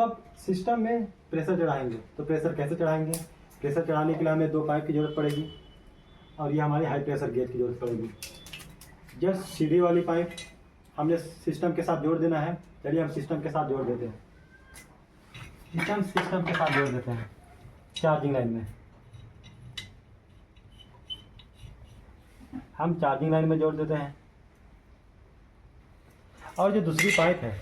अब सिस्टम में प्रेशर चढ़ाएंगे। तो प्रेशर कैसे चढ़ाएंगे? प्रेशर चढ़ाने के लिए हमें 2 पाइप की ज़रूरत पड़ेगी और ये हमारी हाई प्रेशर गेज की ज़रूरत पड़ेगी। जस्ट सीधी वाली पाइप हमने सिस्टम के साथ जोड़ देना है। चलिए हम सिस्टम के साथ जोड़ देते हैं। सिस्टम के साथ जोड़ देते हैं चार्जिंग लाइन में। हम चार्जिंग लाइन में जोड़ देते हैं। और जो दूसरी पाइप है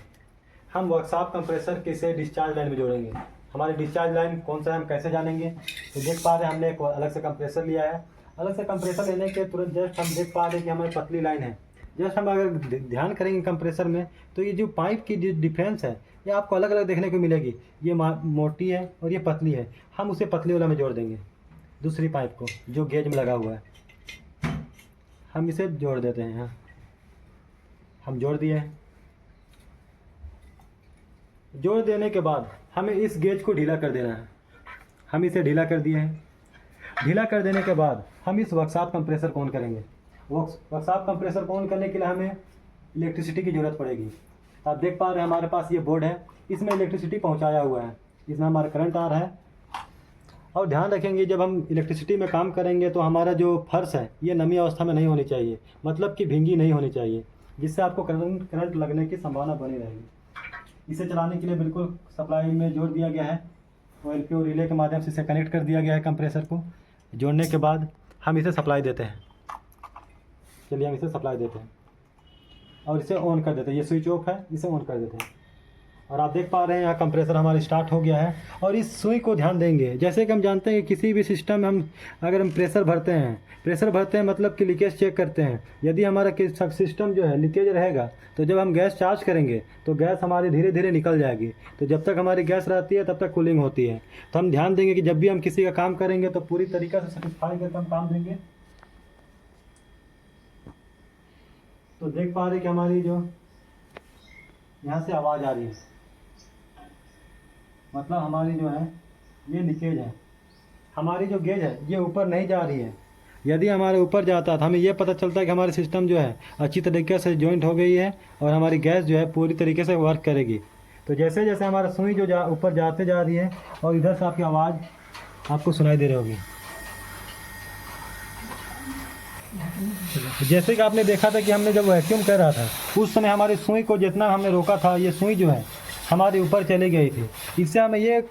हम वर्कशॉप कंप्रेसर के से डिस्चार्ज लाइन में जोड़ेंगे। हमारी डिस्चार्ज लाइन कौन सा है हम कैसे जानेंगे? तो देख पा रहे हैं हमने एक अलग से कंप्रेसर लिया है। अलग से कंप्रेसर लेने के तुरंत जस्ट हम देख पा रहे हैं कि हमारी पतली लाइन है। जस्ट हम अगर ध्यान करेंगे कंप्रेसर में तो ये जो पाइप की जो डिफरेंस है ये आपको अलग अलग देखने को मिलेगी। ये मोटी है और ये पतली है। हम उसे पतली वाला में जोड़ देंगे, दूसरी पाइप को जो गेज में लगा हुआ है हम इसे जोड़ देते हैं। यहाँ हम जोड़ दिए हैं। जोड़ देने के बाद हमें इस गेज को ढीला कर देना है। हम इसे ढीला कर दिए हैं। ढीला कर देने के बाद हम इस वर्कशॉप कंप्रेसर को ऑन करेंगे। वर्कशॉप कंप्रेसर को ऑन करने के लिए हमें इलेक्ट्रिसिटी की ज़रूरत पड़ेगी। आप देख पा रहे हैं हमारे पास ये बोर्ड है, इसमें इलेक्ट्रिसिटी पहुंचाया हुआ है, इसमें हमारा करंट आ रहा है। और ध्यान रखेंगे जब हम इलेक्ट्रिसिटी में काम करेंगे तो हमारा जो फर्श है ये नमी अवस्था में नहीं होनी चाहिए, मतलब कि भींगी नहीं होनी चाहिए, जिससे आपको करंट लगने की संभावना बनी रहेगी। इसे चलाने के लिए बिल्कुल सप्लाई में जोड़ दिया गया है और LPO रिले के माध्यम से इसे कनेक्ट कर दिया गया है। कंप्रेसर को जोड़ने के बाद हम इसे सप्लाई देते हैं। चलिए हम इसे सप्लाई देते हैं और इसे ऑन कर देते हैं। ये स्विच ऑफ है, इसे ऑन कर देते हैं। और आप देख पा रहे हैं यहाँ कंप्रेसर हमारा स्टार्ट हो गया है। और इस सुई को ध्यान देंगे, जैसे कि हम जानते हैं कि किसी भी सिस्टम में अगर हम प्रेशर भरते हैं मतलब कि लीकेज चेक करते हैं। यदि हमारा सिस्टम जो है लीकेज रहेगा तो जब हम गैस चार्ज करेंगे तो गैस हमारी धीरे धीरे निकल जाएगी। तो जब तक हमारी गैस रहती है तब तक कूलिंग होती है। तो हम ध्यान देंगे कि जब भी हम किसी का काम करेंगे तो पूरी तरीक़े से सेटिस्फाई करके हम काम देंगे। तो देख पा रहे हैं कि हमारी जो यहाँ से आवाज़ आ रही है, मतलब हमारी जो है ये लीकेज है। हमारी जो गेज है ये ऊपर नहीं जा रही है। यदि हमारे ऊपर जाता तो हमें ये पता चलता है कि हमारी सिस्टम जो है अच्छी तरीके से जॉइंट हो गई है और हमारी गैस जो है पूरी तरीके से वर्क करेगी। तो जैसे जैसे हमारा सुई जो ऊपर जाते जा रही है और इधर से आपकी आवाज़ आपको सुनाई दे रही होगी। जैसे कि आपने देखा था कि हमने जब वैक्यूम कर रहा था उस समय हमारी सुई को जितना हमने रोका था ये सुई जो है हमारे ऊपर चली गई थी। इससे हमें ये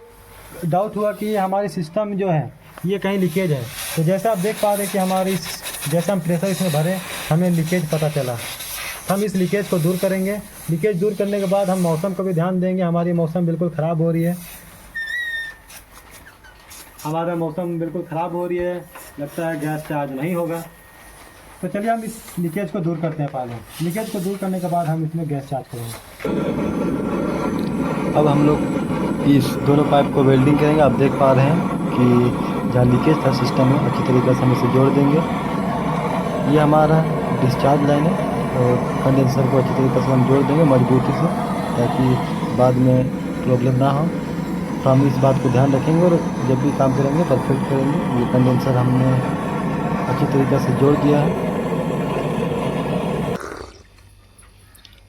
डाउट हुआ कि हमारी सिस्टम जो है ये कहीं लीकेज है। तो जैसे आप देख पा रहे हैं कि हमारी जैसे हम प्रेशर इसमें भरे हमें लीकेज पता चला। हम इस लीकेज को दूर करेंगे। लीकेज दूर करने के बाद हम मौसम को भी ध्यान देंगे। हमारी मौसम बिल्कुल ख़राब हो रही है, हमारा मौसम बिल्कुल ख़राब हो रही है, लगता है गैस चार्ज नहीं होगा। तो चलिए हम इस लीकेज को दूर करते हैं। पहले लीकेज को दूर करने के बाद हम इसमें गैस चार्ज करेंगे। अब हम लोग इस दोनों पाइप को वेल्डिंग करेंगे। आप देख पा रहे हैं कि जहाँ लीकेज था सिस्टम में अच्छी तरीके से हम इसे जोड़ देंगे। ये हमारा डिस्चार्ज लाइन है और कंडेंसर को अच्छी तरीके से हम जोड़ देंगे मजबूती से, ताकि बाद में प्रॉब्लम ना हो। तो हम इस बात को ध्यान रखेंगे और जब भी काम करेंगे परफेक्ट करेंगे। ये कंडेंसर हमने अच्छी तरीके से जोड़ दिया है।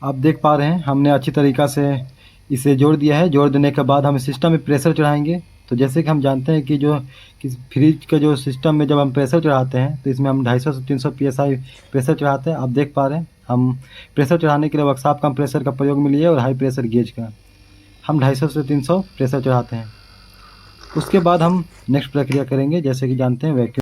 आप देख पा रहे हैं हमने अच्छी तरीक़ा से इसे जोड़ दिया है। जोड़ देने के बाद हम सिस्टम में प्रेशर चढ़ाएंगे। तो जैसे कि हम जानते हैं कि फ्रिज का जो सिस्टम में जब हम प्रेशर चढ़ाते हैं तो इसमें हम 250 से 300 PSI प्रेशर चढ़ाते हैं। आप देख पा रहे हैं हम प्रेशर चढ़ाने के लिए वर्कशॉप कंप्रेसर का प्रयोग में लिए और हाई प्रेशर गेज का हम 250 से 300 प्रेशर चढ़ाते हैं। उसके बाद हम नेक्स्ट प्रक्रिया करेंगे। जैसे कि जानते हैं वैक्यूम